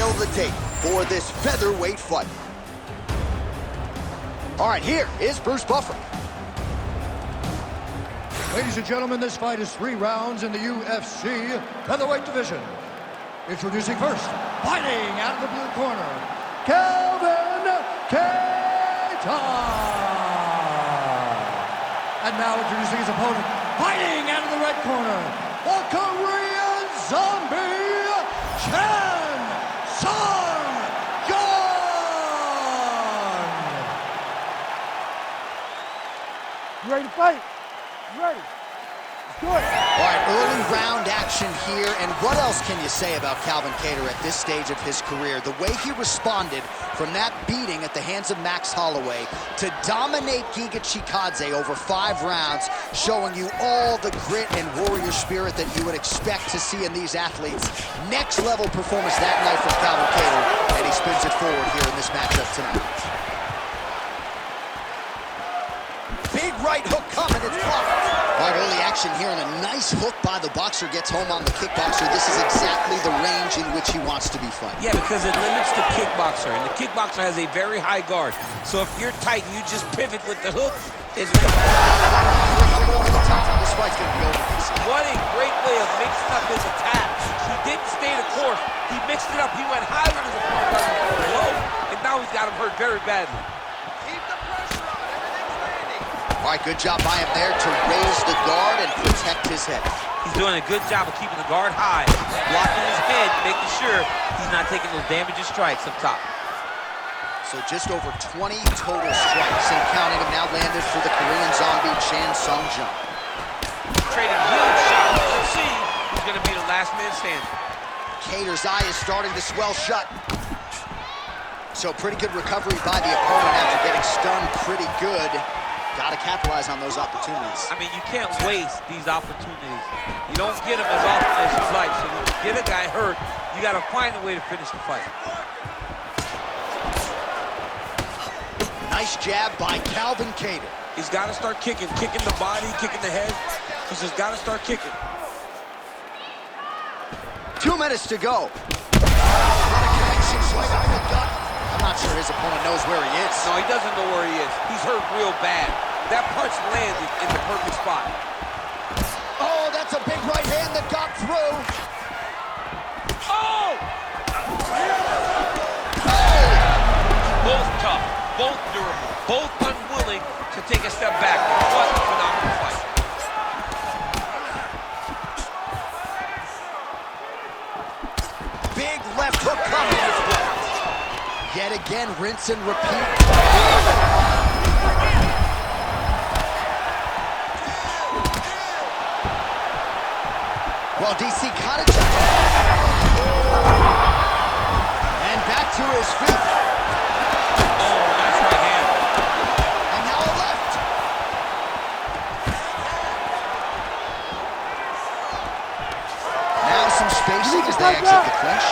tale of the tape for this featherweight fight. All right, here is Bruce Buffer. Ladies and gentlemen, this fight is 3 rounds in the UFC featherweight division. Introducing first, fighting out of the blue corner, Calvin Keita. And now introducing his opponent, fighting out of the red corner, the Korean Zombie, Chan Sung-Jung. You ready to fight? You ready? Let's do it. All right, early round action here, and what else can you say about Calvin Keita at this stage of his career? The way he responded from that beating at the hands of Max Holloway to dominate Giga Chikadze over 5 rounds, showing you all the grit and warrior spirit that you would expect to see in these athletes. Next level performance that night from Calvin Keita, and he spins it forward here in this matchup tonight. Big right hook coming, it's blocked. All right, early action here, and a nice hook by the boxer gets home on the kickboxer. This is exactly the range in which he wants to be fighting. Yeah, because it limits the kickboxer, and the kickboxer has a very high guard. So if you're tight and you just pivot with the hook, it's This fight's gonna be over. What a great way of mixing up his attacks. He didn't stay the course. He mixed it up. He went high with his opponent, low, and now he's got him hurt very badly. All right, good job by him there to raise the guard and protect his head. He's doing a good job of keeping the guard high, blocking his head, making sure he's not taking those damaging strikes up top. So just over 20 total strikes, and counting them now landed for the Korean Zombie, Chan Sung-Jung. Trading huge shots. Let's see who's going to be the last man standing. Keita's eye is starting to swell shut. So pretty good recovery by the opponent after getting stunned pretty good. Got to capitalize on those opportunities. I mean, you can't waste these opportunities. You don't get them as often as you'd like. So when you get a guy hurt, you got to find a way to finish the fight. Nice jab by Calvin Keita. He's got to start kicking the body, kicking the head. He's just got to start kicking. 2 minutes to go. What a connection, right up the gut. I'm not sure his opponent knows where he is. No, he doesn't know where he is. He's hurt real bad. That punch landed in the perfect spot. Oh, that's a big right hand that got through. Oh! Both tough, both durable, both unwilling to take a step back. What a phenomenal fight. Big left hook coming. Yet again, rinse and repeat. Well, DC caught it. And back to his feet. Oh, nice right hand. And now a left. Now some spacing as they exit the clinch.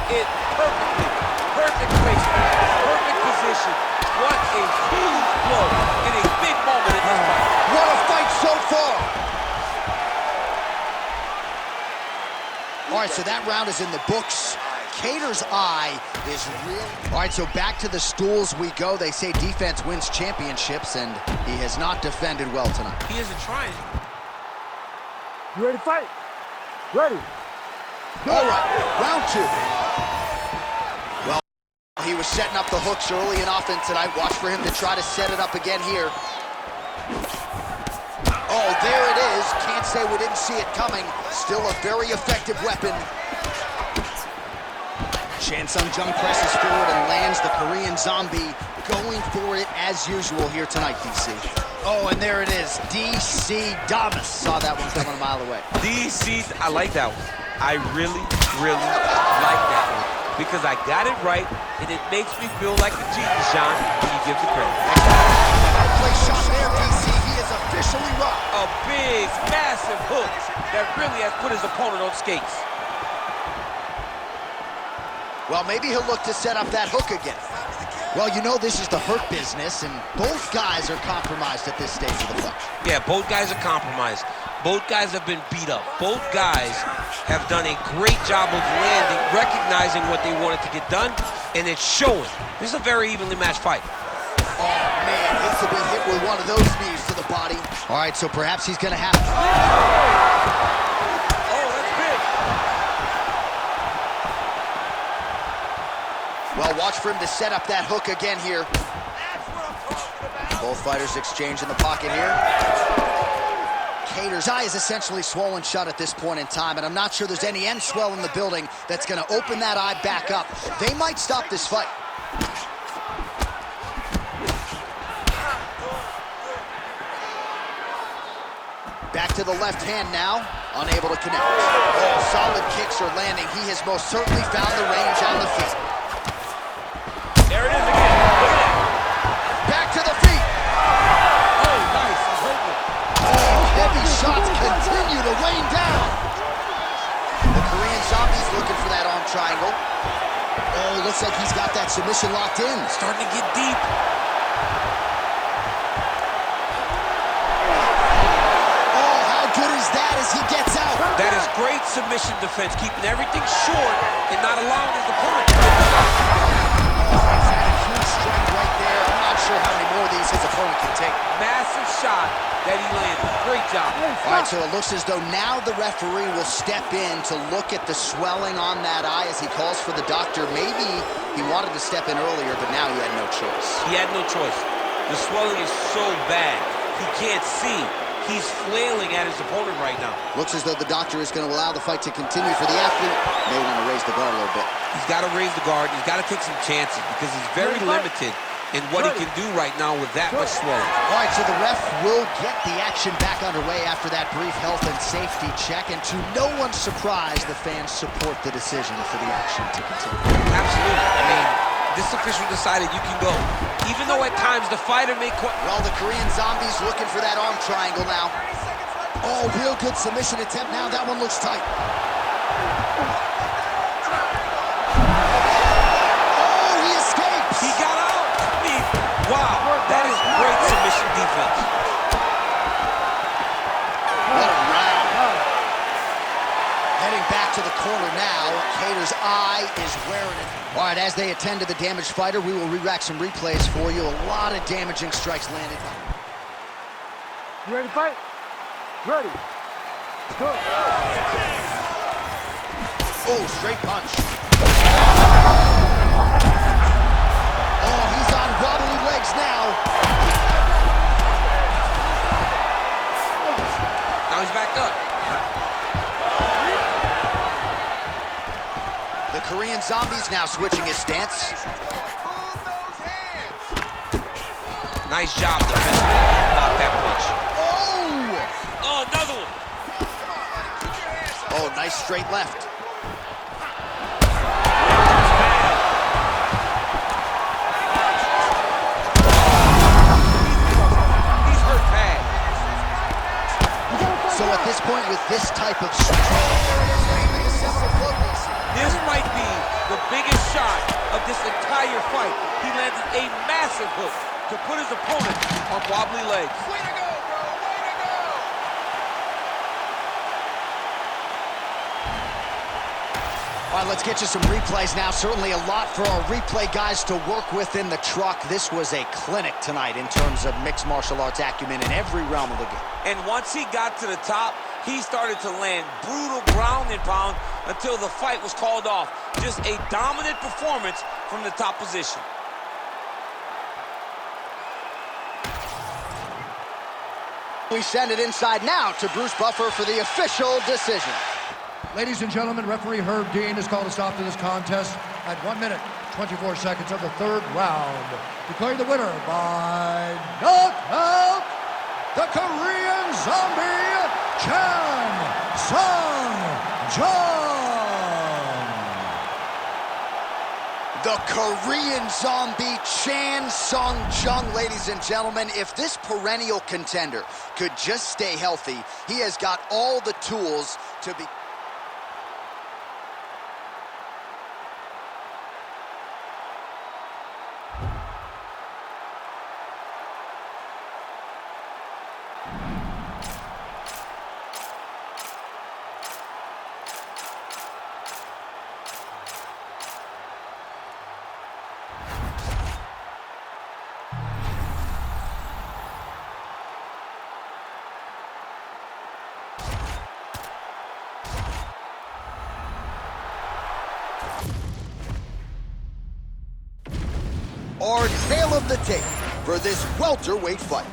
It perfectly, perfect placement, perfect position. What a huge blow in a big moment in this fight. What a fight so far. All right, so that round is in the books. Keita's eye is real. All right, so back to the stools we go. They say defense wins championships, and he has not defended well tonight. He isn't trying. You ready to fight? Ready. All right, round 2. Well, he was setting up the hooks early and often tonight. Watch for him to try to set it up again here. Oh, there it is. Can't say we didn't see it coming. Still a very effective weapon. Chan Sung-Jung presses forward and lands the Korean Zombie, going for it as usual here tonight, DC. Oh, and there it is. DC Damas. Saw that one coming a mile away. DC, I like that one. I really, really like that one because I got it right, and it makes me feel like a genius, John, when you give the credit. Play shot there, DC. He is officially rocked. A big, massive hook that really has put his opponent on skates. Well, maybe he'll look to set up that hook again. Well, you know this is the hurt business, and both guys are compromised at this stage of the fight. Yeah, both guys are compromised. Both guys have been beat up. Both guys have done a great job of landing, recognizing what they wanted to get done, and it's showing. This is a very evenly matched fight. Oh, man, he's to be hit with one of those knees to the body. All right, so perhaps he's going to have... Oh, that's big. Well, watch for him to set up that hook again here. Both fighters exchange in the pocket here. Kattar's eye is essentially swollen shut at this point in time, and I'm not sure there's any end swell in the building that's going to open that eye back up. They might stop this fight. Back to the left hand now, unable to connect. Oh, solid kicks are landing. He has most certainly found the range on the feet. There it is again. Look at that. Back to the feet. Oh, nice. He's hurting. Oh, heavy shots continue to rain down. The Korean Zombie's looking for that arm triangle. Oh, looks like he's got that submission locked in. Starting to get deep. Oh, how good is that as he gets out? That is great submission defense, keeping everything short and not allowing his opponent to get the shot. He's had a huge strike right there. I'm not sure how many more of these his opponent can take. Massive shot that he landed. Great job. All right, so it looks as though now the referee will step in to look at the swelling on that eye as he calls for the doctor. Maybe he wanted to step in earlier, but now he had no choice. He had no choice. The swelling is so bad, he can't see. He's flailing at his opponent right now. Looks as though the doctor is going to allow the fight to continue for the athlete. May want to raise the guard a little bit. He's got to raise the guard. He's got to take some chances because he's very limited in what he can do right now with that much swelling. All right, so the ref will get the action back underway after that brief health and safety check. And to no one's surprise, the fans support the decision for the action to continue. Absolutely. I mean, this official decided you can go. Even though at times the fighter may... Well, the Korean Zombie's looking for that arm triangle now. Oh, real good submission attempt now. That one looks tight. Oh, he escapes. He got out. Wow, that is great submission defense. What a round. Heading back to the corner now. Kattar's eye is wearing it. All right, as they attend to the damaged fighter, we will re-rack some replays for you. A lot of damaging strikes landed. You ready to fight? Ready. Good. Oh, straight punch. Oh, he's on wobbly legs now. Now he's back up. The Korean Zombie's now switching his stance. Nice job defensively. Block that punch. Oh! Oh, another one. Oh, nice straight left. He's hurt bad. So at this point, with this type of strength, This might be the biggest shot of this entire fight. He landed a massive hook to put his opponent on wobbly legs. Way to go, bro! Way to go! all right, let's get you some replays now. Certainly a lot for our replay guys to work with in the truck. This was a clinic tonight in terms of mixed martial arts acumen in every realm of the game. And once he got to the top, he started to land brutal ground and pound until the fight was called off. Just a dominant performance from the top position. We send it inside now to Bruce Buffer for the official decision. Ladies and gentlemen, referee Herb Dean has called a stop to this contest at 1 minute, 24 seconds of the third round. Declaring the winner by knockout, the Korean Zombie, Chan Sung-jung. The Korean Zombie, Chan Sung-jung, ladies and gentlemen. If this perennial contender could just stay healthy, he has got all the tools to be... our tale of the tape for this welterweight fight.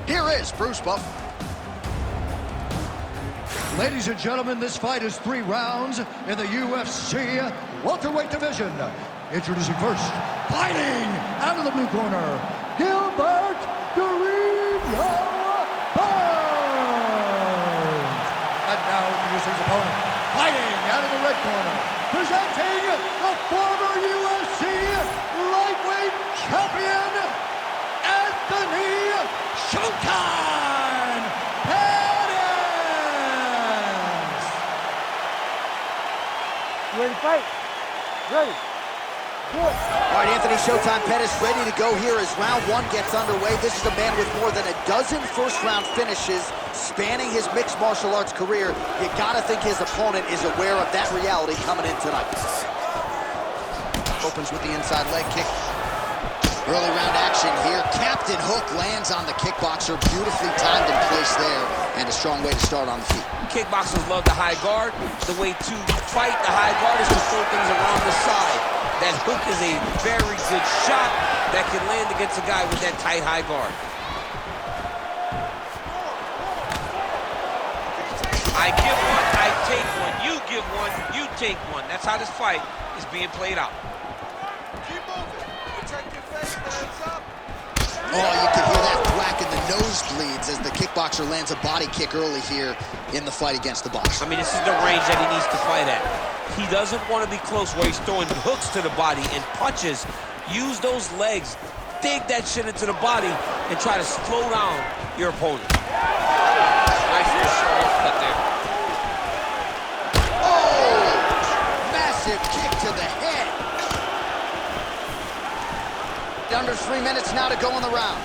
Here is Bruce Buffer. Ladies and gentlemen, this fight is 3 rounds in the UFC welterweight division. Introducing first, fighting out of the blue corner, Gilbert Dariush. And now introducing his opponent, fighting out of the red corner, presenting the former UFC lightweight champion, Anthony Showtime Pettis. You ready to fight? Ready. Good. All right, Anthony Showtime Pettis ready to go here as round 1 gets underway. This is a man with more than a dozen first-round finishes spanning his mixed martial arts career. You gotta think his opponent is aware of that reality coming in tonight. Opens with the inside leg kick. Early round action here. Captain Hook lands on the kickboxer. Beautifully timed in place there, and a strong way to start on the feet. Kickboxers love the high guard. The way to fight the high guard is to throw things around the side. That hook is a very good shot that can land against a guy with that tight high guard. I give one, I take one. You give one, you take one. That's how this fight is being played out. Keep moving. Protect your face, hands up. Oh, you can hear that thwack in the nosebleeds as the kickboxer lands a body kick early here in the fight against the boxer. I mean, this is the range that he needs to fight at. He doesn't want to be close where he's throwing hooks to the body and punches. Use those legs, dig that shit into the body, and try to slow down your opponent. Nice little short hook cut there. Oh! Massive kick to the head. Under 3 minutes now to go in the round.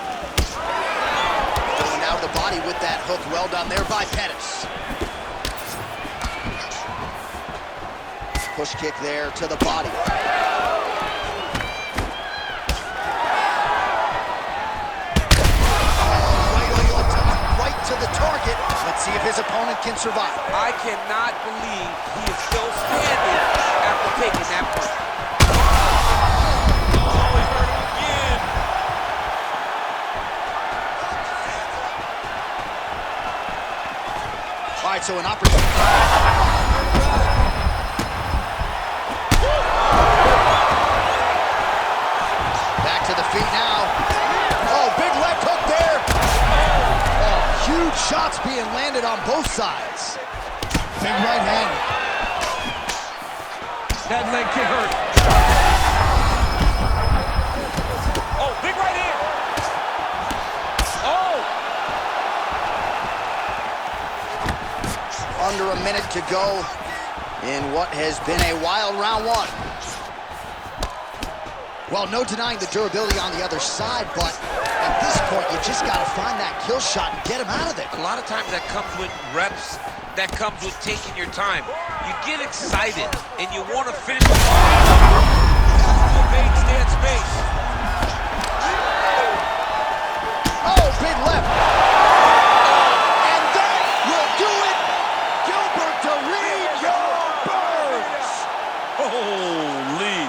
Going out of the body with that hook. Well done there by Pettis. Push kick there to the body. Right to the target. Let's see if his opponent can survive. I cannot believe he is still standing after taking that punch. Oh, he hurt him again. All right, so an opportunity. Back to the feet now. Oh, big left hook there. Oh, huge shots being landed on both sides. Big right hand. That leg kick hurt. Oh, big right hand. Oh! Under a minute to go in what has been a wild round 1. Well, no denying the durability on the other side, but at this point, you just got to find that kill shot and get him out of there. A lot of times that comes with reps, that comes with taking your time. You get excited, and you want to finish the fight. Stay at space. Oh, big left. And that will do it. Gilbert Dariush burns. Holy.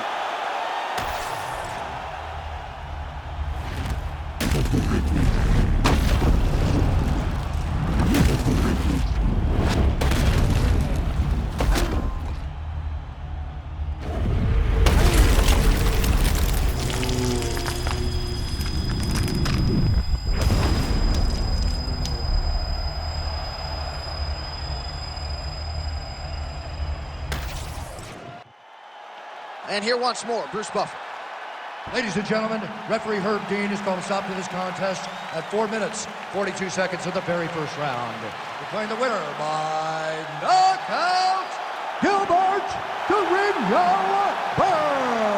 And here once more, Bruce Buffer. Ladies and gentlemen, referee Herb Dean has called a stop to this contest at 4 minutes, 42 seconds of the very first round. Declaring the winner by knockout, Gilbert Dariush Burns.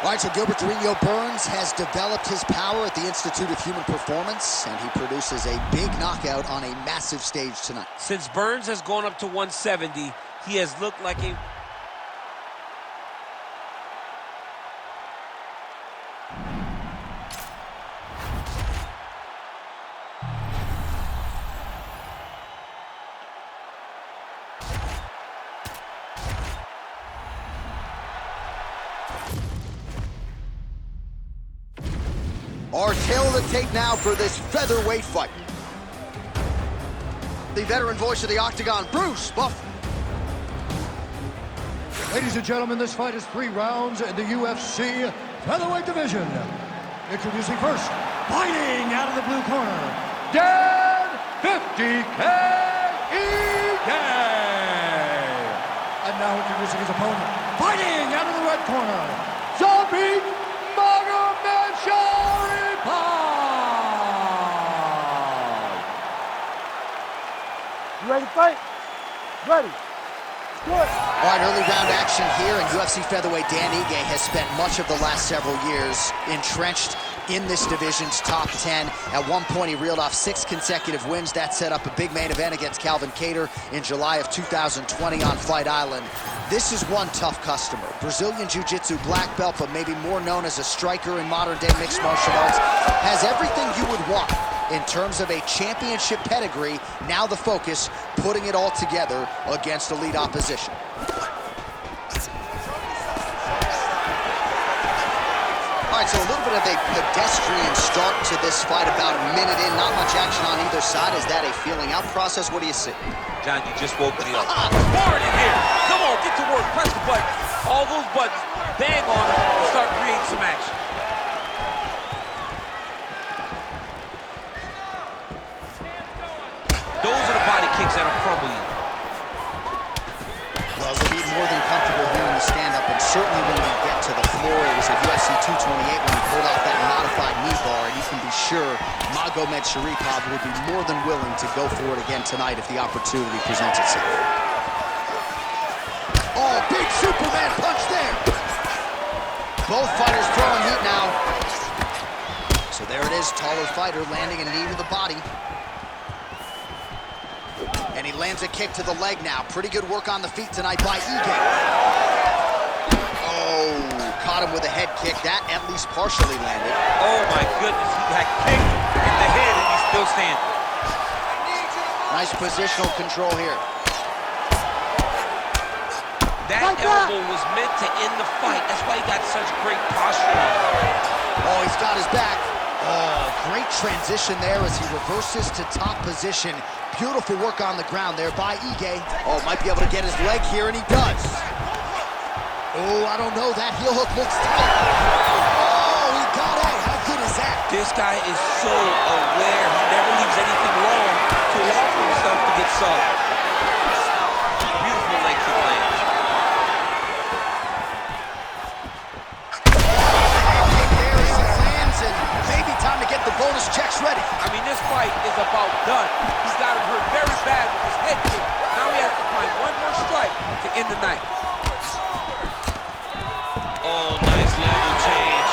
All right, so Gilbert Dariush Burns has developed his power at the Institute of Human Performance, and he produces a big knockout on a massive stage tonight. Since Burns has gone up to 170, he has looked like a Our tale of the tape now for this featherweight fight. The veteran voice of the Octagon, Bruce Buff. Ladies and gentlemen, this fight is 3 rounds in the UFC featherweight division. Introducing first, fighting out of the blue corner, Dan 50K Ige. And now introducing his opponent, fighting out of the red corner, Zombie Magomed Sharipov. You ready to fight? Ready. Good. All right, early round action here, and UFC featherweight Dan Ige has spent much of the last several years entrenched in this division's top 10. At one point, he reeled off 6 consecutive wins. That set up a big main event against Calvin Kattar in July of 2020 on Fight Island. This is one tough customer. Brazilian Jiu-Jitsu black belt, but maybe more known as a striker in modern-day mixed martial arts. Has everything you would want in terms of a championship pedigree. Now the focus, putting it all together against elite opposition. All right, so a little bit of a pedestrian start to this fight, about a minute in, not much action on either side. Is that a feeling out process? What do you see? John, you just woke me up. Hard in here. Come on, get to work, press the button. All those buttons, bang on them, and start creating some action. Those are the body kicks that'll crumble you. Well, he'll be more than comfortable here in the stand-up, and certainly when we get to the floor. It was at UFC 228 when he pulled off that modified knee bar, and you can be sure Magomed Sharipov will be more than willing to go for it again tonight if the opportunity presents itself. Oh, big Superman punch there! Both fighters throwing heat now. So there it is, taller fighter landing a knee to the body. And he lands a kick to the leg now. Pretty good work on the feet tonight by Ige. Oh, caught him with a head kick. That at least partially landed. Oh my goodness, he got kicked in the head and he's still standing. Nice positional control here. That elbow was meant to end the fight. That's why he got such great posture. Oh, he's got his back. Oh, great transition there as he reverses to top position. Beautiful work on the ground there by Ige. Oh, might be able to get his leg here, and he does. Oh, I don't know. That heel hook looks tight. Oh, he got out. How good is that? This guy is so aware. He never leaves anything wrong to allow for himself to get subbed. Beautiful leg kick land. Time to get the bonus checks ready. I mean, this fight is about done. He's got him hurt very bad with his head kick. Now he has to find one more strike to end the night. Oh, nice level change.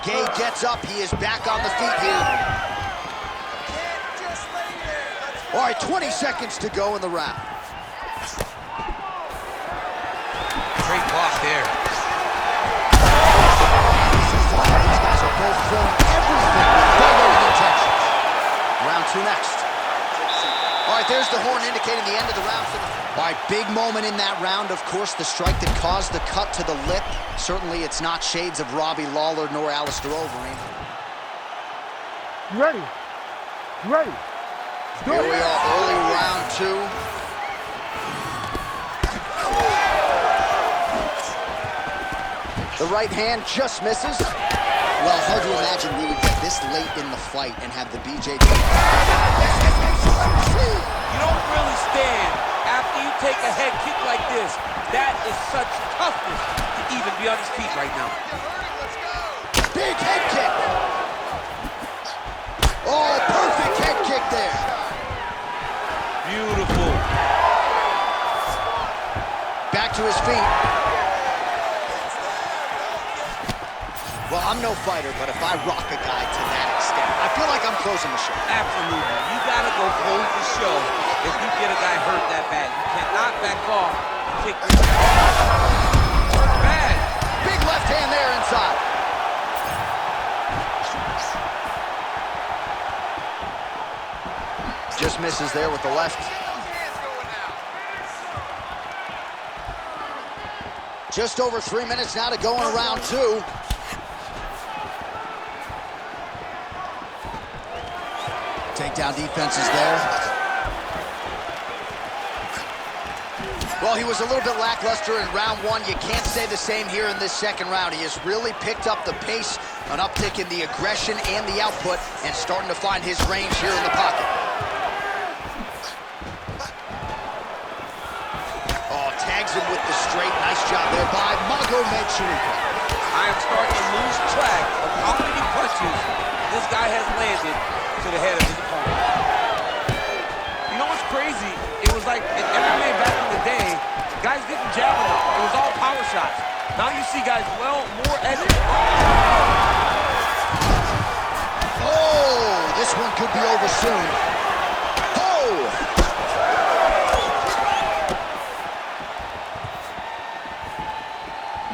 Ige gets up. He is back on the feet here. All right, 20 seconds to go in the round. Great block there. These guys are both throwing everything with fighting intentions. Round 2 next. All right, there's the horn indicating the end of the round. All right, big moment in that round, of course, the strike that caused the cut to the lip. Certainly it's not shades of Robbie Lawler nor Alistair Overeem. You ready? You ready? Here we are, early round 2. The right hand just misses. Well, hard to imagine we would get this late in the fight and have the BJJ. You don't really stand after you take a head kick like this. That is such toughness to even be on his feet right now. Big head kick. Oh, perfect head kick there. Beautiful. Back to his feet. Well, I'm no fighter, but if I rock a guy to that extent, I feel like I'm closing the show. Absolutely. You gotta go close the show if you get a guy hurt that bad. You cannot back off and kick this bad. Big left hand there inside. Just misses there with the left. Just over 3 minutes now to go in round 2. Takedown defense is there. Well, he was a little bit lackluster in round 1. You can't say the same here in this second round. He has really picked up the pace, an uptick in the aggression and the output, and starting to find his range here in the pocket. Oh, tags him with the straight. Nice job there by Magomedov. I am starting to lose track of how many punches this guy has landed to the head of his opponent. You know what's crazy? It was like in MMA back in the day, guys didn't jab enough. It was all power shots. Now you see guys, well, more edge. Oh, this one could be over soon. Oh!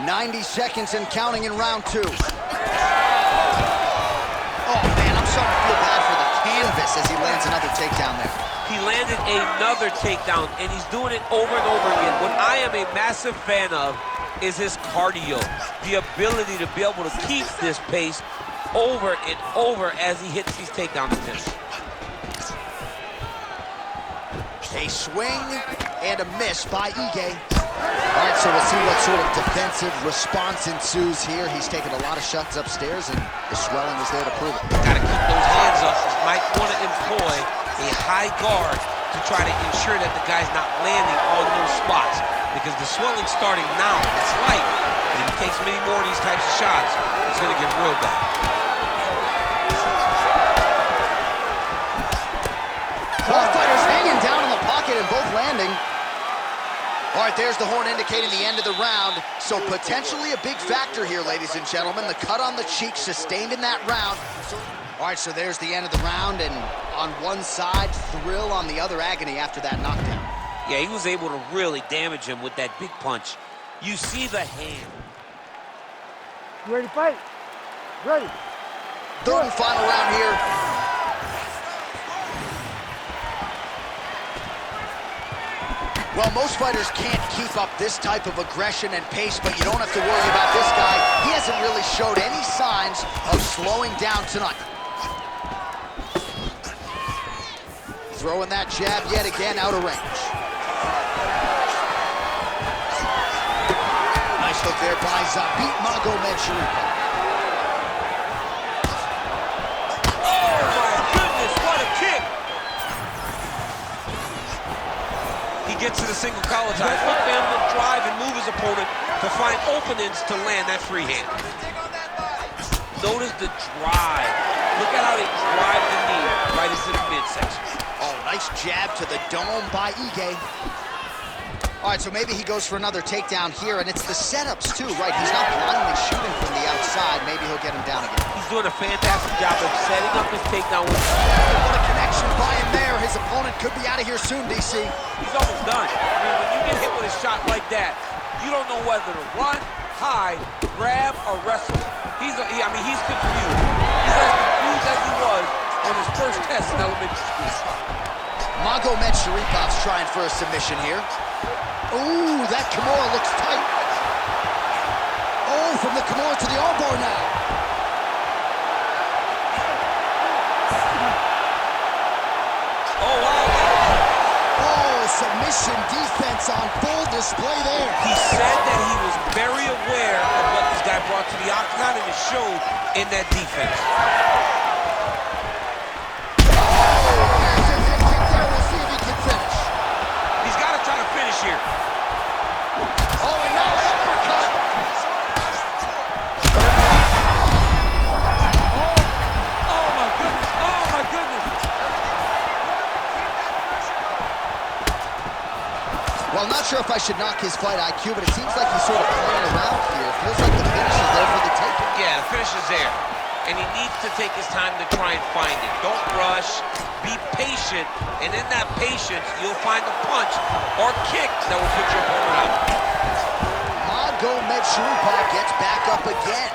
"90 seconds and counting in round 2. Oh, man, I'm starting to feel bad for the canvas as he lands another takedown there. He landed another takedown, and he's doing it over and over again. What I am a massive fan of is his cardio, the ability to be able to keep this pace over and over as he hits these takedown attempts. A swing and a miss by Ige. All right, so we'll see what sort of defensive response ensues here. He's taken a lot of shots upstairs, and the swelling is there to prove it. Got to keep those hands up. Might want to employ a high guard to try to ensure that the guy's not landing on those spots, because the swelling's starting now. It's light, and if he takes many more of these types of shots, it's going to get real bad. Both fighters hanging down in the pocket and both landing. All right, there's the horn indicating the end of the round. So potentially a big factor here, ladies and gentlemen. The cut on the cheek sustained in that round. All right, so there's the end of the round, and on one side, thrill, on the other, agony after that knockdown. Yeah, he was able to really damage him with that big punch. You see the hand. You ready to fight? Ready. Third and final round here. Well, most fighters can't keep up this type of aggression and pace, but you don't have to worry about this guy. He hasn't really showed any signs of slowing down tonight. Throwing that jab yet again out of range. Nice hook there by Zabit Magomedov. Oh, my goodness, what a kick! He gets to the single collar tie. Look for him to drive and move his opponent to find openings to land that free hand. Notice the drive. Look at how they drive the knee right into the midsection. Oh, nice jab to the dome by Ige. All right, so maybe he goes for another takedown here, and it's the setups too, right? He's not blindly shooting from the outside. Maybe he'll get him down again. He's doing a fantastic job of setting up his takedown. What a connection by him there. His opponent could be out of here soon, DC. He's almost done. I mean, when you get hit with a shot like that, you don't know whether to run, hide, grab, or wrestle. He's confused. He's as confused as he was on his first test in elementary school. Magomedov's trying for a submission here. Ooh, that Kimura looks tight. Oh, from the Kimura to the armbar now. Oh, wow. Oh, submission defense on full display there. He said that he was very aware of what this guy brought to the octagon, and it showed in that defense. He's got to try to finish here. Oh, and now uppercut. Oh, my goodness. Oh, my goodness. Well, I'm not sure if I should knock his fight IQ, but it seems like he's sort of playing around here. It feels like the finish is there for the taking. Yeah, the finish is there. And he needs to take his time to try and find it. Don't rush. Be patient. And in that patience, you'll find a punch or kick that will put your opponent out. Magomedov gets back up again.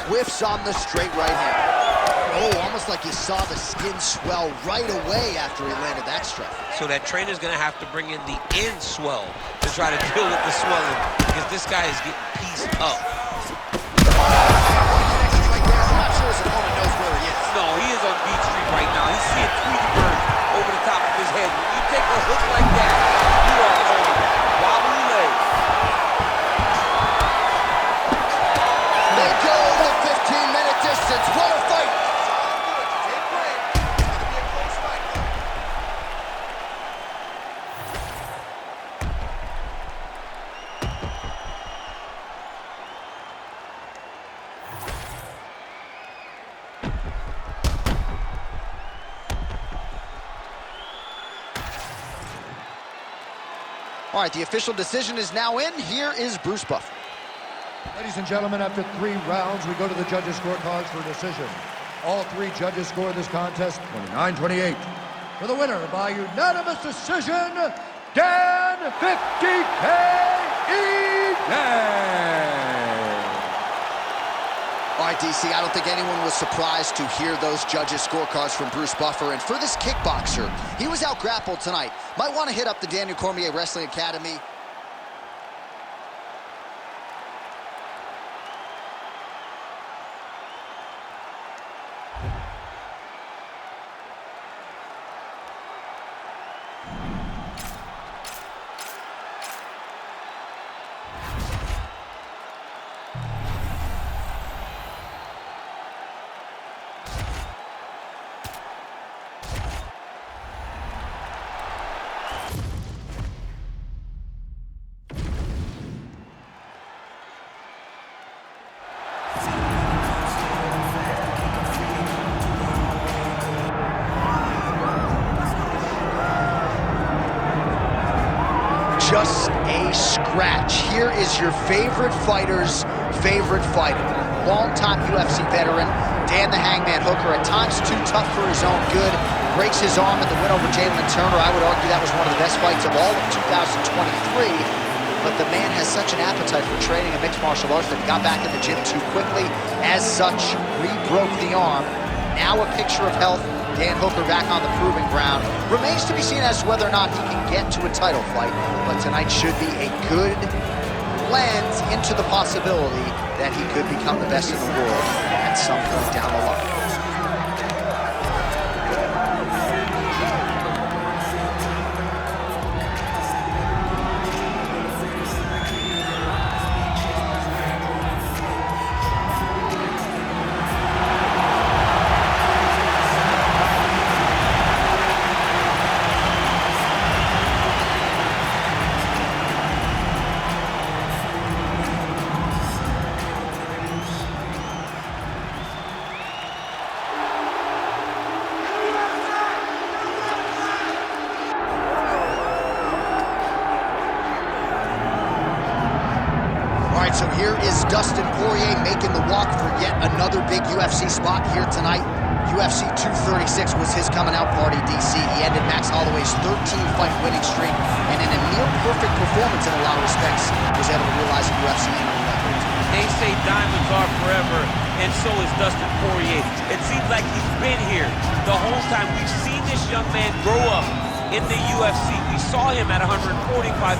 Whiffs on the straight right hand. Oh, almost like you saw the skin swell right away after he landed that strike. So that trainer's gonna have to bring in the in swell to try to deal with the swelling, because this guy is getting pieced up. I'm not sure his opponent knows where he is. No, he is on Beach Street right now. He's seeing Tweety Bird over the top of his head. When you take a hook like that, you are on wobbly legs. They go the 15-minute distance. What a fight! Take break. It's gonna be a close fight. All right, the official decision is now in. Here is Bruce Buffer. Ladies and gentlemen, after 3 rounds, we go to the judges' scorecards for a decision. All 3 judges scored this contest 29-28. For the winner by unanimous decision, Dan 50K Egan. All right, DC, I don't think anyone was surprised to hear those judges' scorecards from Bruce Buffer. And for this kickboxer, he was out-grappled tonight. Might want to hit up the Daniel Cormier Wrestling Academy. Just a scratch. Here is your favorite fighter's favorite fighter. Longtime UFC veteran, Dan the Hangman Hooker, at times too tough for his own good. Breaks his arm in the win over Jalen Turner. I would argue that was one of the best fights of all of 2023. But the man has such an appetite for training in mixed martial arts that he got back in the gym too quickly. As such, re-broke the arm. Now a picture of health. Dan Hooker back on the proving ground. Remains to be seen as to whether or not he can get to a title fight, but tonight should be a good lens into the possibility that he could become the best in the world at some point down the line. So here is Dustin Poirier making the walk for yet another big UFC spot here tonight. UFC 236 was his coming out party, DC. He ended Max Holloway's 13-fight winning streak, and in a near-perfect performance in a lot of respects, was able to realize a UFC interim record. They say diamonds are forever, and so is Dustin Poirier. It seems like he's been here the whole time. We've seen this young man grow up in the UFC. We saw him at 145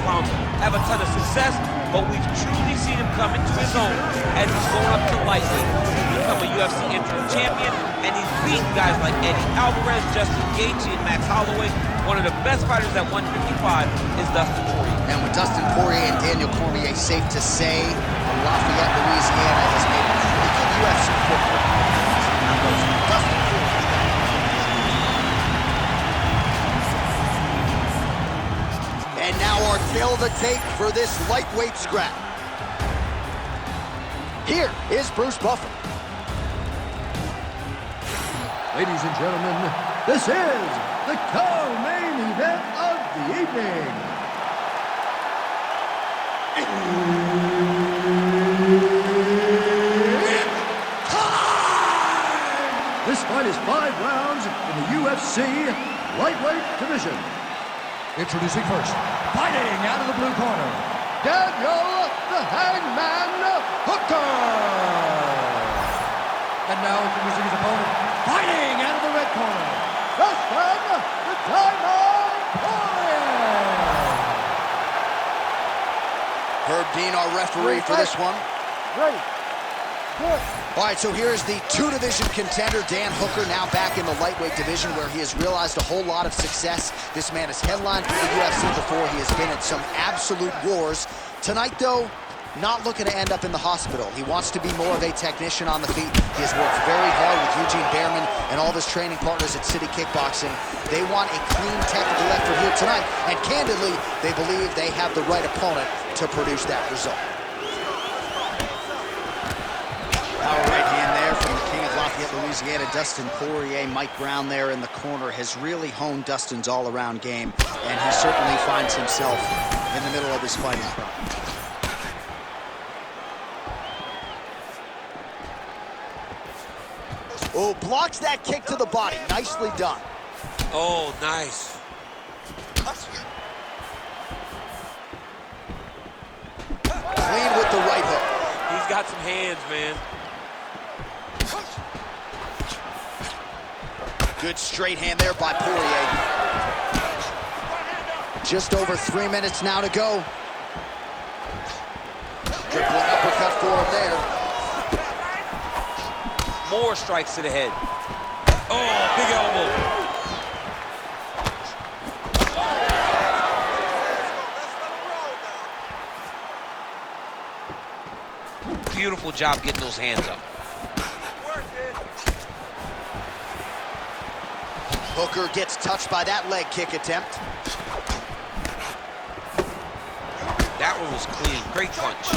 pounds have a ton of success, but we've truly seen him come into his own as he's going up to lightweight. He's become a UFC interim champion, and he's beaten guys like Eddie Alvarez, Justin Gaethje, and Max Holloway. One of the best fighters at 155 is Dustin Poirier. And with Dustin Poirier and Daniel Cormier, safe to say, Lafayette, Louisiana has made a pretty good UFC football. Dustin Poirier. And now our tale of the tape for this lightweight scrap. Here is Bruce Buffer. Ladies and gentlemen, this is the co-main event of the evening. This fight is 5 rounds in the UFC lightweight division. Introducing first, fighting out of the blue corner, Daniel the Hangman Hooker. And now introducing his opponent, red corner, Dustin the Diamond Poirier. Herb Dean, our referee for this one. Ready. Good. All right, so here's the two-division contender, Dan Hooker, now back in the lightweight division where he has realized a whole lot of success. This man has headlined for the UFC before. He has been in some absolute wars. Tonight, though, not looking to end up in the hospital. He wants to be more of a technician on the feet. He has worked very hard with Eugene Behrman and all of his training partners at City Kickboxing. They want a clean technical effort here tonight, and candidly, they believe they have the right opponent to produce that result. Power right hand there from the king of Lafayette, Louisiana, Dustin Poirier. Mike Brown there in the corner has really honed Dustin's all-around game, and he certainly finds himself in the middle of his fighting prime. Oh, blocks that kick to the body. Nicely done. Oh, nice. Clean with the right hook. He's got some hands, man. Good straight hand there by Poirier. Just over 3 minutes now to go. Dribbling uppercut for him there. More strikes to the head. Oh, big elbow. Beautiful job getting those hands up. Hooker gets touched by that leg kick attempt. That one was clean. Great punch.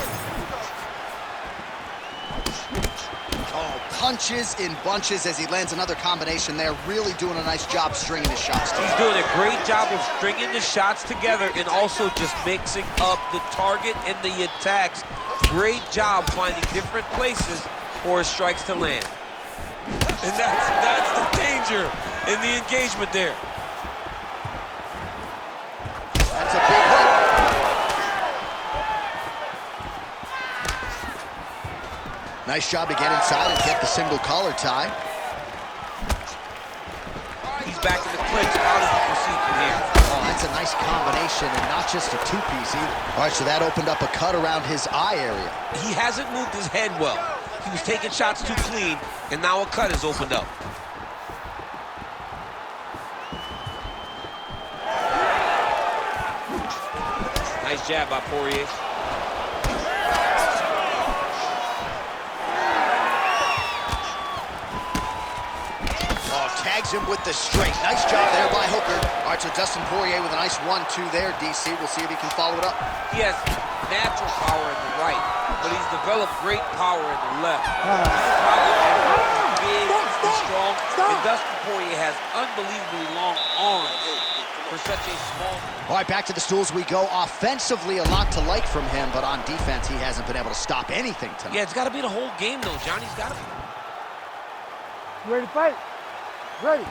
Oh, punches in bunches as he lands another combination there. Really doing a nice job stringing his shots together. He's doing a great job of stringing the shots together and also just mixing up the target and the attacks. Great job finding different places for his strikes to land. And that's the danger in the engagement there. That's a big hook. Nice job to get inside and get the single collar tie. He's back in the clinch. How does he proceed from here? Oh, that's a nice combination and not just a two-piece either. All right, so that opened up a cut around his eye area. He hasn't moved his head well. He was taking shots too clean, and now a cut has opened up. Nice jab by Poirier. Oh, tags him with the straight. Nice job there by Hooker. All right, so Dustin Poirier with a nice 1-2 there, DC. We'll see if he can follow it up. He has natural power in the right, but he's developed great power in the left. He's big, he's strong, and Dustin Poirier has unbelievably long arms for such a small... All right, back to the stools we go. Offensively, a lot to like from him, but on defense, he hasn't been able to stop anything tonight. Yeah, it's got to be the whole game, though, Johnny's got to be. You ready to fight? Ready.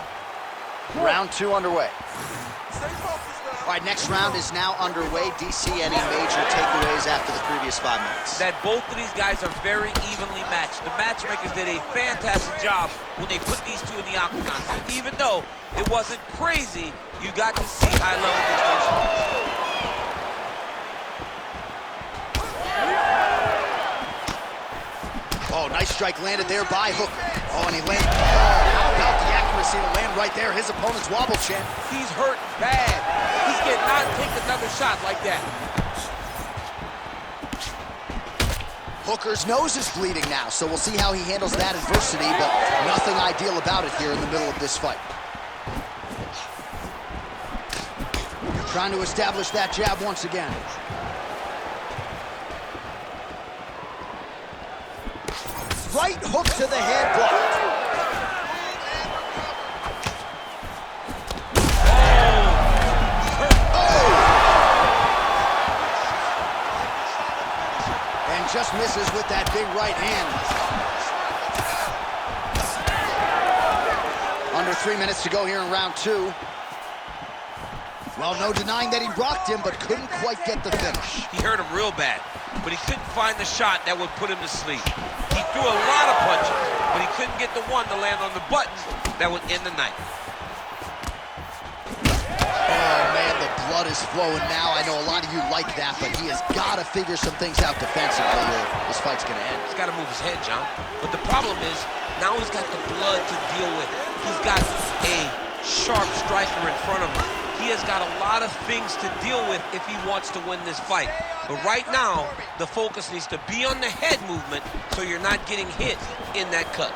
Good. Round 2 underway. Stay focused now. All right, next round is now underway. DC, any major takeaways after the previous 5 minutes? That both of these guys are very evenly matched. The matchmakers did a fantastic job when they put these two in the octagon. So even though it wasn't crazy, you got to see high-level defense. Oh, nice strike landed there by Hooker. Oh, and he landed. How about the accuracy to land right there? His opponent's wobble chin. He's hurt bad. He cannot take another shot like that. Hooker's nose is bleeding now, so we'll see how he handles that adversity, but nothing ideal about it here in the middle of this fight. Trying to establish that jab once again. Right hook to the head, blocked. And just misses with that big right hand. Under 3 minutes to go here in round 2. Well, no denying that he rocked him, but couldn't quite get the finish. He hurt him real bad, but he couldn't find the shot that would put him to sleep. He threw a lot of punches, but he couldn't get the one to land on the button that would end the night. Oh, man, the blood is flowing now. I know a lot of you like that, but he has got to figure some things out defensively or this fight's going to end. He's got to move his head, John. But the problem is, now he's got the blood to deal with. He's got a sharp striker in front of him. He has got a lot of things to deal with if he wants to win this fight. But right now, the focus needs to be on the head movement so you're not getting hit in that cut.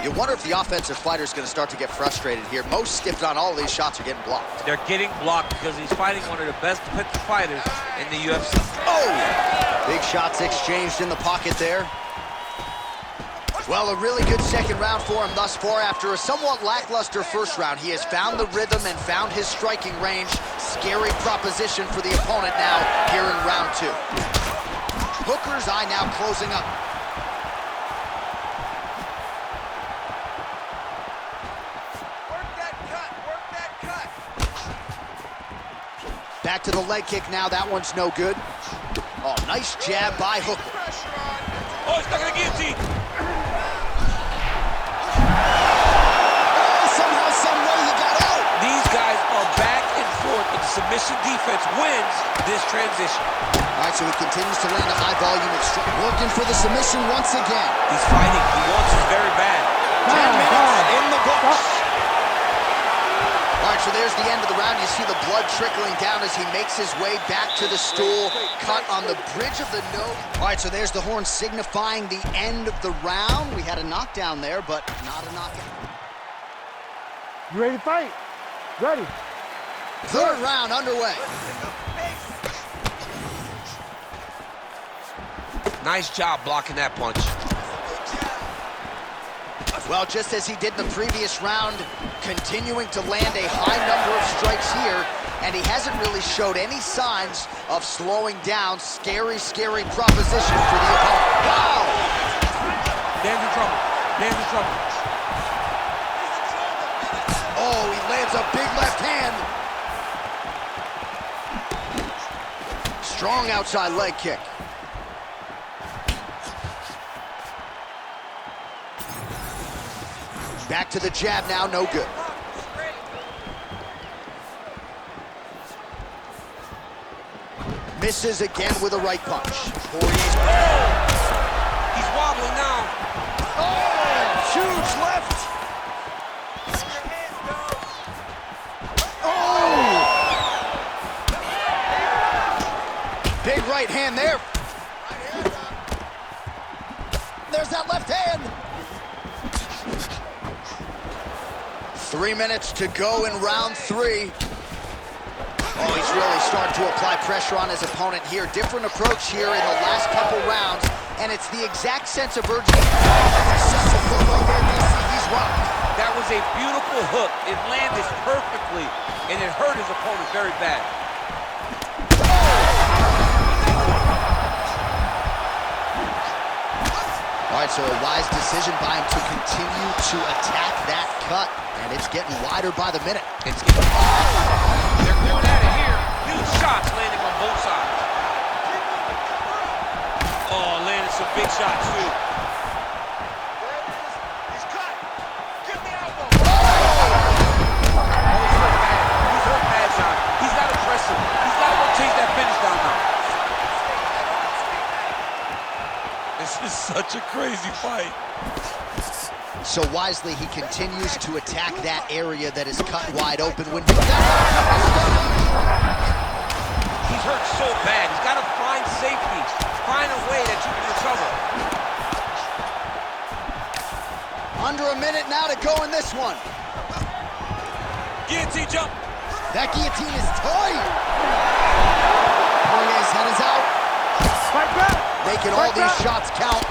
You wonder if the offensive fighter is going to start to get frustrated here. Most, if not all of these shots are getting blocked. They're getting blocked because he's fighting one of the best defensive fighters in the UFC. Oh! Big shots exchanged in the pocket there. Well, a really good second round for him thus far. After a somewhat lackluster first round, he has found the rhythm and found his striking range. Scary proposition for the opponent now here in round two. Hooker's eye now closing up. Work that cut, work that cut. Back to the leg kick now. That one's no good. Oh, nice jab by Hooker. Pressure on. Oh, he's stuck in the guillotine. Somehow, some way he got out. These guys are back and forth, but the submission defense wins this transition. All right, so he continues to land a high volume of looking for the submission once again. He's fighting. He wants it very bad. 10 minutes in the books. All right, so there's the end of the round. You see the blood trickling down as he makes his way back to the stool, cut on the bridge of the nose. All right, so there's the horn signifying the end of the round. We had a knockdown there, but not a knockout. You ready to fight? Ready. Third round underway. Nice job blocking that punch. Well, just as he did in the previous round, continuing to land a high number of strikes here, and he hasn't really showed any signs of slowing down. Scary, scary proposition for the opponent. Wow! Dan's in trouble. Dan's in trouble. Oh, he lands a big left hand. Strong outside leg kick. Back to the jab now, no good. Misses again with a right punch. Poirier's... He's wobbling now. Oh, huge left. Oh! Big right hand there. There's that left hand. 3 minutes to go in round three. Oh, he's really starting to apply pressure on his opponent here. Different approach here in the last couple rounds, and it's the exact sense of urgency. He's rocked. That was a beautiful hook. It landed perfectly, and it hurt his opponent very bad. All right, so a wise decision by him to continue to attack that cut, and it's getting wider by the minute. It's getting... They're going at it here. Huge shots landing on both sides. Oh, landed some big shots, too. He's cut. Get the elbow. Oh, he's hurt bad, John. He's got to press him. He's got to chase that finish down now. This is such a crazy fight. So wisely, he continues to attack that area that is cut wide open. When he's hurt so bad, he's got to find safety, find a way that you can recover. Under a minute now to go in this one. Guillotine jump. That guillotine is tight. Poirier's head is out. Fight back. Making all these shots count.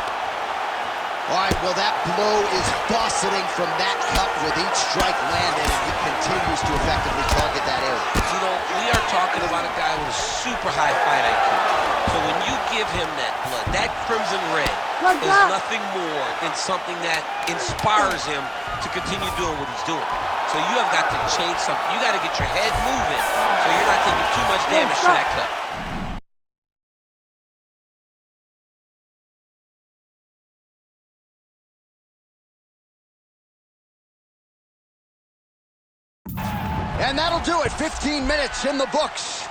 All right, well, that blow is bussing from that cut with each strike landed, and he continues to effectively target that area. You know, we are talking about a guy with a super high fight IQ. So when you give him that blood, that crimson red is nothing more than something that inspires him to continue doing what he's doing. So you have got to change something. You got to get your head moving so you're not taking too much damage to that cut. And that'll do it. 15 minutes in the books.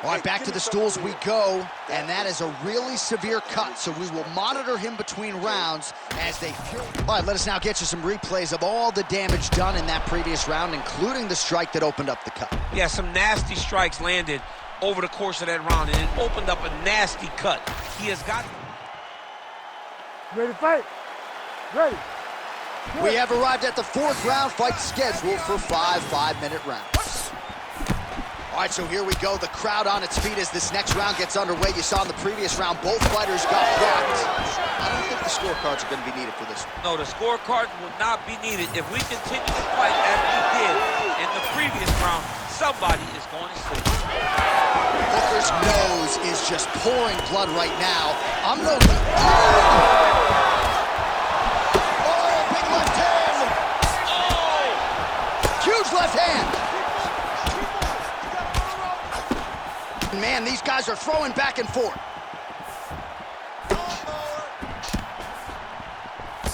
All right, back to the stools we go, and that is a really severe cut, so we will monitor him between rounds as they... All right, let us now get you some replays of all the damage done in that previous round, including the strike that opened up the cut. Yeah, some nasty strikes landed over the course of that round, and it opened up a nasty cut. He has got... Ready to fight? Ready. We have arrived at the fourth round fight scheduled for 5 5-minute rounds. All right, so here we go. The crowd on its feet as this next round gets underway. You saw in the previous round, both fighters got rocked. I don't think the scorecards are going to be needed for this one. No, the scorecards will not be needed. If we continue to fight as we did in the previous round, somebody is going to sleep. Booker's nose is just pouring blood right now. I'm no... Oh, big left hand! Oh! Huge left hand! Man, these guys are throwing back and forth.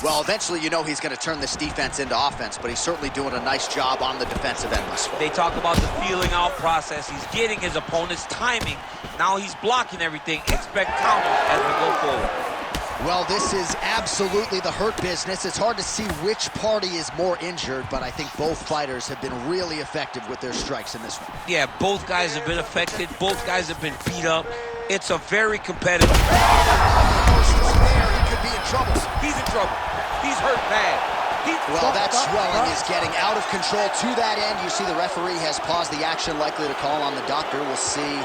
Well, eventually you know he's going to turn this defense into offense, but he's certainly doing a nice job on the defensive end thus far. They talk about the feeling out process. He's getting his opponent's timing. Now he's blocking everything. Expect counters as we go forward. Well, this is absolutely the hurt business. It's hard to see which party is more injured, but I think both fighters have been really effective with their strikes in this one. Yeah, both guys have been affected. Both guys have been beat up. It's a very competitive... He could be in trouble. He's in trouble. He's hurt bad. Well, that swelling is getting out of control to that end. You see the referee has paused the action, likely to call on the doctor. We'll see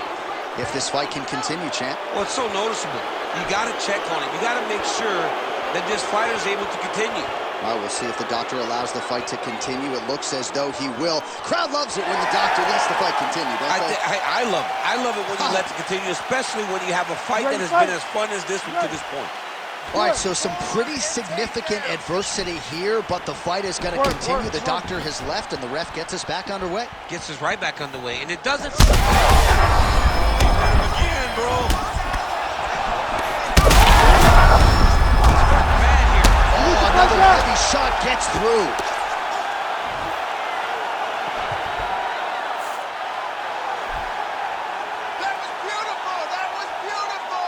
if this fight can continue, champ. Well, it's so noticeable. You got to check on it. You got to make sure that this fighter is able to continue. Well, we'll see if the doctor allows the fight to continue. It looks as though he will. Crowd loves it when the doctor lets the fight continue, don't they? I love it. I love it when he lets it continue, especially when you have a fight that has been as fun as this one to this point. All right, so some pretty significant adversity here, but the fight is going to continue. The doctor has left, and the ref gets us back underway. Gets us right back underway, and it doesn't... Again, bro. Another heavy shot gets through. That was beautiful. That was beautiful.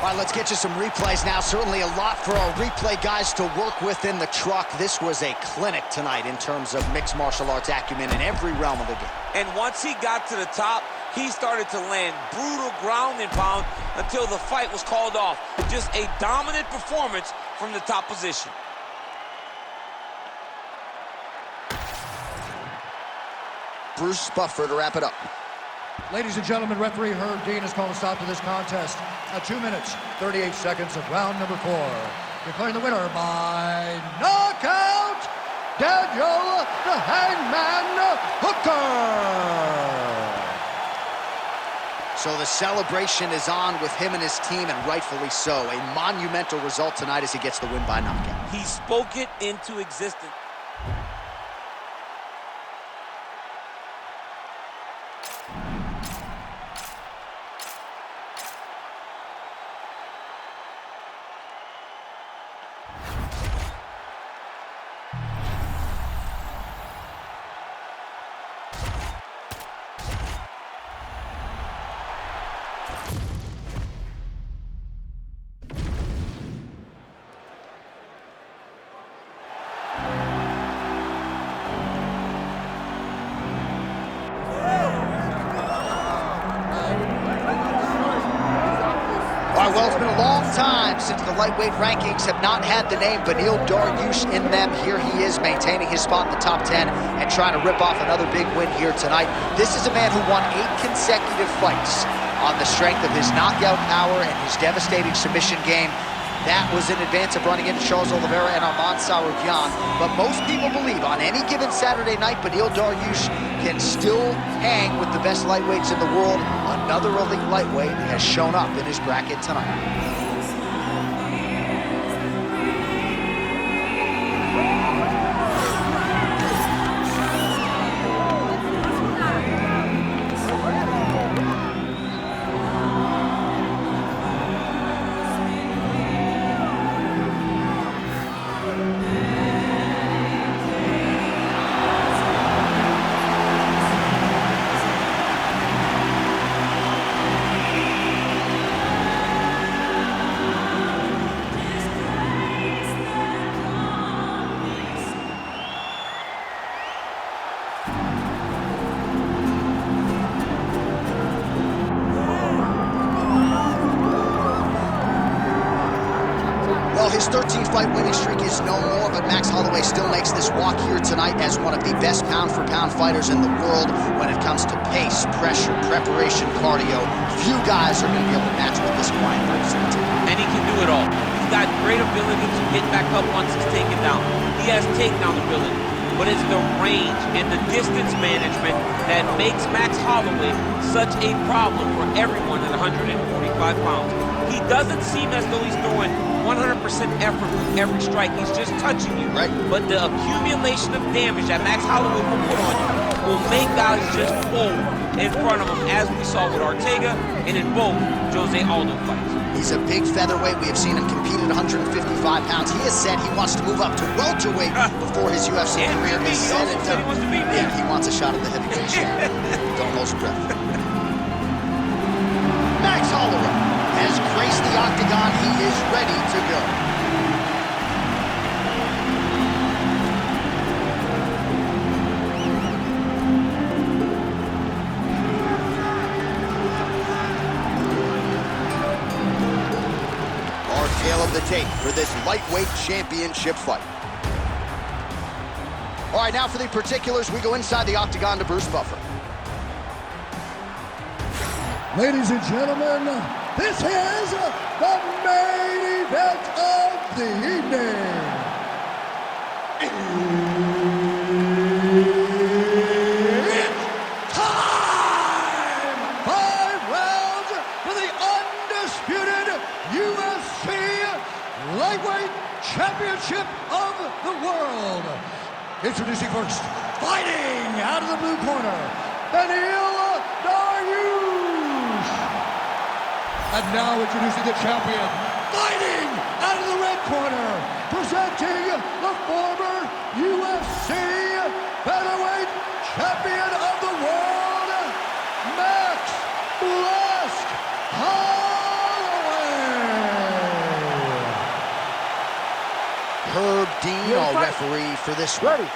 All right, let's get you some replays now. Certainly a lot for our replay guys to work with in the truck. This was a clinic tonight in terms of mixed martial arts acumen in every realm of the game. And once he got to the top, he started to land brutal ground and pound until the fight was called off. Just a dominant performance from the top position. Bruce Buffer to wrap it up. Ladies and gentlemen, referee Herb Dean has called a stop to this contest at 2 minutes, 38 seconds of round number 4. Declaring the winner by knockout, Daniel the Hangman Hooker. So the celebration is on with him and his team, and rightfully so. A monumental result tonight as he gets the win by knockout. He spoke it into existence. Well, it's been a long time since the lightweight rankings have not had the name Beneil Dariush in them. Here he is maintaining his spot in the top 10 and trying to rip off another big win here tonight. This is a man who won 8 consecutive fights on the strength of his knockout power and his devastating submission game. That was in advance of running into Charles Oliveira and Arman Sarukian. But most people believe on any given Saturday night, Beneil Dariush can still hang with the best lightweights in the world. Another elite lightweight has shown up in his bracket tonight. his 13-fight winning streak is no more, but Max Holloway still makes this walk here tonight as one of the best pound-for-pound fighters in the world when it comes to pace, pressure, preparation, cardio. Few guys are going to be able to match what this Hawaiian brings to the table. And he can do it all. He's got great ability to get back up once he's taken down. He has takedown ability, but it's the range and the distance management that makes Max Holloway such a problem for everyone at 145 pounds. He doesn't seem as though he's throwing 100% effort with every strike. He's just touching you. Right. But the accumulation of damage that Max Holloway will put on you will make guys just fold in front of him, as we saw with Ortega and in both Jose Aldo fights. He's a big featherweight. We have seen him compete at 155 pounds. He has said he wants to move up to welterweight before his UFC career is said and done. Yeah, he wants a shot at the heavyweight champion. Don't hold your breath. Max Holloway has graced the octagon. He is ready to go. Our tale of the tape for this lightweight championship fight. All right, now for the particulars, we go inside the octagon to Bruce Buffer. Ladies and gentlemen, this is the main event of the evening. It's time! 5 rounds for the undisputed UFC Lightweight Championship of the World. Introducing first, fighting out of the blue corner, Dariush. And now introducing the champion, fighting out of the red corner, presenting the former UFC featherweight champion of the world, Max Blast Holloway. Herb Dean, our referee for this one. Ready.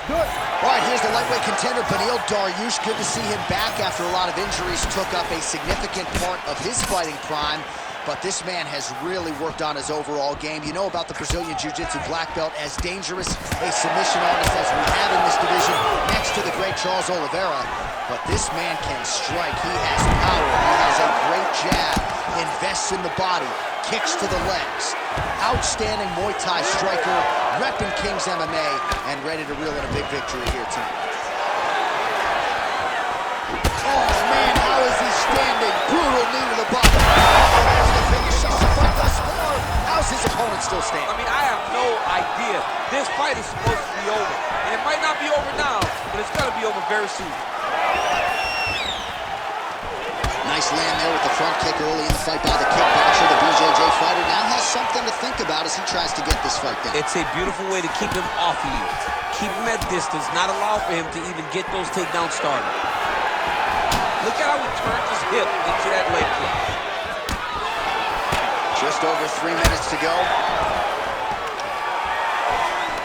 Good. All right, here's the lightweight contender, Beneil Dariush. Good to see him back after a lot of injuries took up a significant part of his fighting prime. But this man has really worked on his overall game. You know about the Brazilian Jiu-Jitsu black belt, as dangerous a submission artist as we have in this division, next to the great Charles Oliveira. But this man can strike. He has power. He has a great jab, invests in the body, kicks to the legs. Outstanding Muay Thai striker, repping King's MMA, and ready to reel in a big victory here tonight. Oh man, how is he standing? Brutal knee to the body. There's the finish. He's the fight thus far. How's his opponent still standing? I mean, I have no idea. This fight is supposed to be over. And it might not be over now, but it's going to be over very soon. Nice land there with the front kick early in the fight by the kickboxer. The BJJ fighter now has something to think about as he tries to get this fight done. It's a beautiful way to keep him off of you. Keep him at distance, not allow for him to even get those takedowns started. Look at how he turns his hip into that leg kick. Just over 3 minutes to go.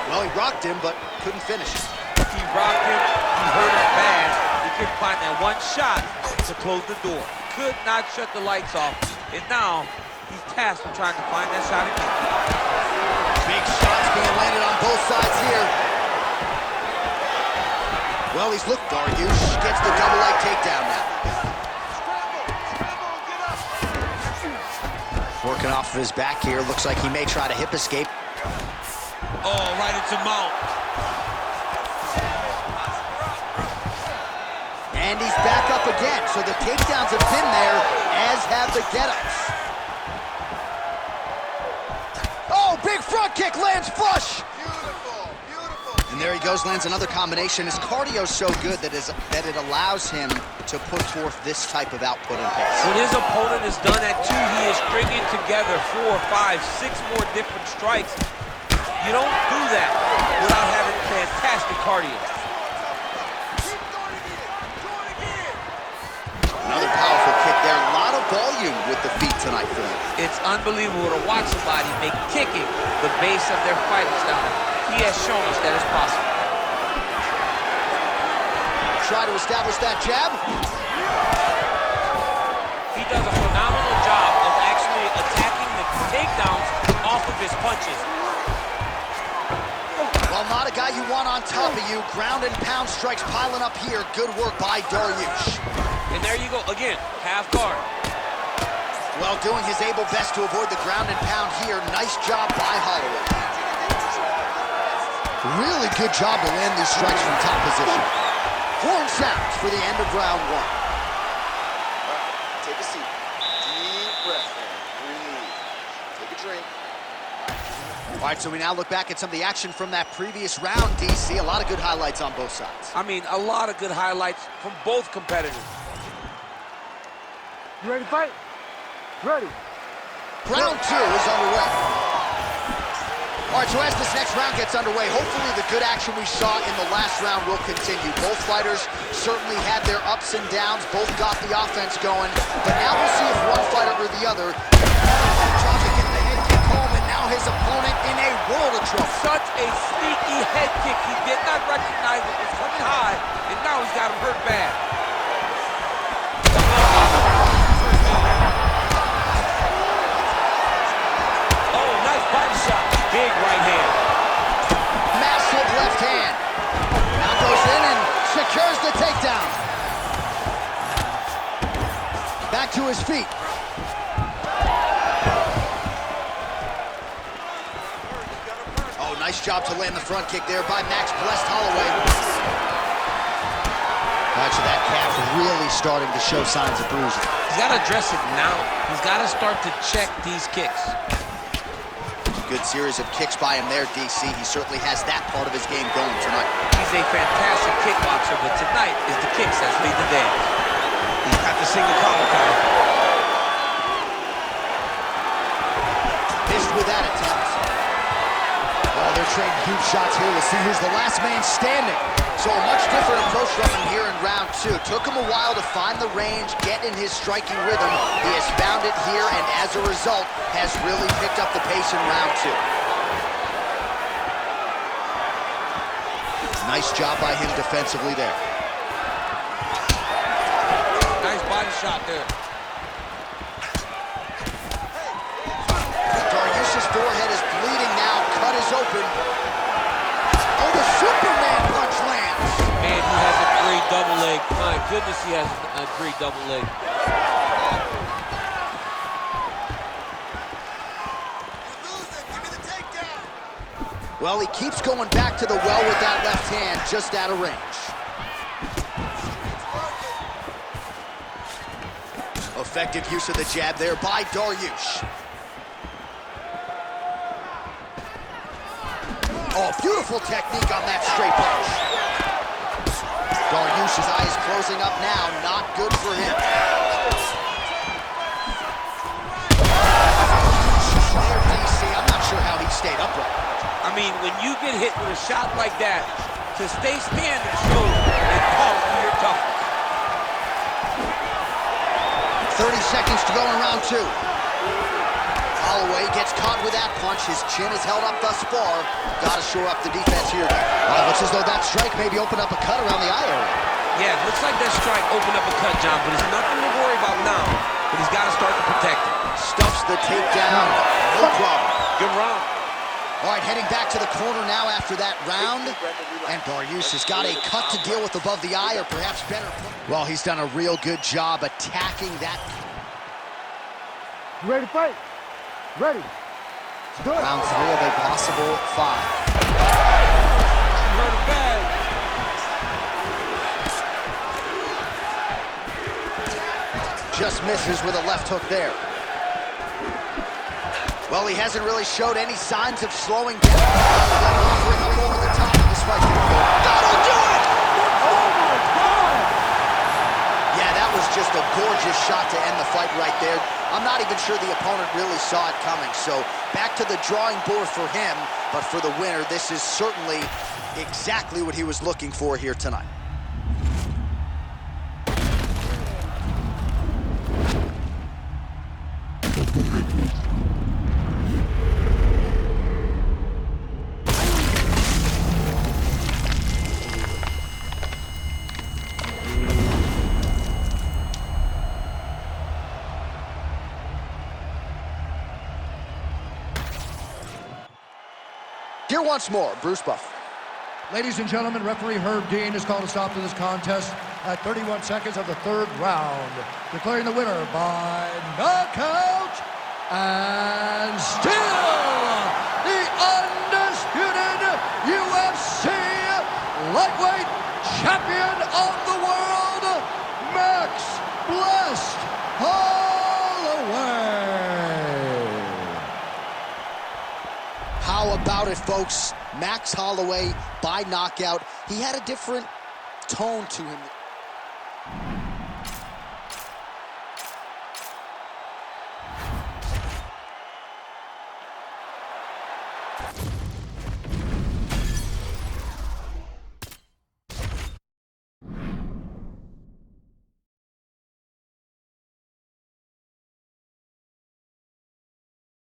Well, he rocked him, but couldn't finish it. He rocked him, he hurt him bad. He couldn't find that one shot to close the door. Could not shut the lights off. And now, he's tasked with trying to find that shot again. Big shots being landed on both sides here. Well, he's looked. Dariush gets the double leg takedown now. Working off of his back here. Looks like he may try to hip escape. Oh, right into mount. And he's back up again. So the takedowns have been there, as have the get-ups. Oh, big front kick lands flush. Beautiful, beautiful. And there he goes, lands another combination. His cardio's so good that it allows him to put forth this type of output and pace. When his opponent is done at 2, he is stringing together 4, 5, 6 more different strikes. You don't do that without having fantastic cardio. Another powerful kick there. A lot of volume with the feet tonight for him. It's unbelievable to watch somebody make kicking the base of their fighting style. He has shown us that it's possible. Try to establish that jab. He does a phenomenal job of actually attacking the takedowns off of on top of you. Ground and pound strikes piling up here. Good work by Dariush. And there you go, again, half guard. Well, doing his able best to avoid the ground and pound here. Nice job by Holloway. Really good job to land these strikes from top position. Horn sounds for the end of round one. Take a seat. Deep breath. Breathe. Take a drink. All right, so we now look back at some of the action from that previous round, DC. A lot of good highlights on both sides. I mean, a lot of good highlights from both competitors. You ready to fight? Ready. Round two is underway. All right, so as this next round gets underway, hopefully the good action we saw in the last round will continue. Both fighters certainly had their ups and downs. Both got the offense going. But now we'll see if one fighter or the other trying to get the head kick home, and now his opponent in a world of trouble. Such a sneaky head kick. He did not recognize it was coming high, and now he's got him hurt bad. Oh, nice body shot. Big right hand. Massive left hand. Now goes in and secures the takedown. Back to his feet. Oh, nice job to land the front kick there by Max Blessed Holloway. Actually, that calf really starting to show signs of bruising. He's got to address it now. He's got to start to check these kicks. Good series of kicks by him there, DC. He certainly has that part of his game going tonight. He's a fantastic kickboxer, but tonight is the kicks that lead the dance. He's got to sing the commentary. Missed with that attempt. Oh, they're trading huge shots here. We'll see who's the last man standing. So a much different approach from him here in round two. Took him a while to find the range, get in his striking rhythm. He has found it here, and as a result, has really picked up the pace in round two. Nice job by him defensively there. Nice body shot there. Dariush's forehead is bleeding now. Cut is open. Oh, the Superman punch lands. Man, he has a great double leg. My goodness, he has a great double leg. Well, he keeps going back to the well with that left hand, just out of range. Effective use of the jab there by Dariush. Oh, beautiful technique on that straight punch. Dariush's eyes closing up now, not good for him. There, DC, I'm not sure how he stayed upright. I mean, when you get hit with a shot like that, to stay standing shows and talks to your toughness. 30 seconds to go in round two. Holloway gets caught with that punch. His chin is held up thus far. Got to shore up the defense here. Looks as though that strike maybe opened up a cut around the eye area. Yeah, looks like that strike opened up a cut, John, but it's nothing to worry about now. But he's got to start to protect it. Stuffs the takedown. No problem. Good round. All right, heading back to the corner now after that round. And Dariush has got a cut to deal with above the eye, or perhaps better. Well, he's done a real good job attacking that. You ready to fight? Ready. Good. Round three of a possible 5. Hurt him bad. Just misses with a left hook there. Well, he hasn't really showed any signs of slowing down. Offering up over the top of this fight. That'll do it! Oh my God! Yeah, that was just a gorgeous shot to end the fight right there. I'm not even sure the opponent really saw it coming. So back to the drawing board for him. But for the winner, this is certainly exactly what he was looking for here tonight. Here once more, Bruce Buff. Ladies and gentlemen, referee Herb Dean has called a stop to this contest at 31 seconds of the third round, declaring the winner by knockout and still the undisputed UFC lightweight champion of the world, Max Blessed Holloway. How about it, folks? Max Holloway by knockout. He had a different tone to him.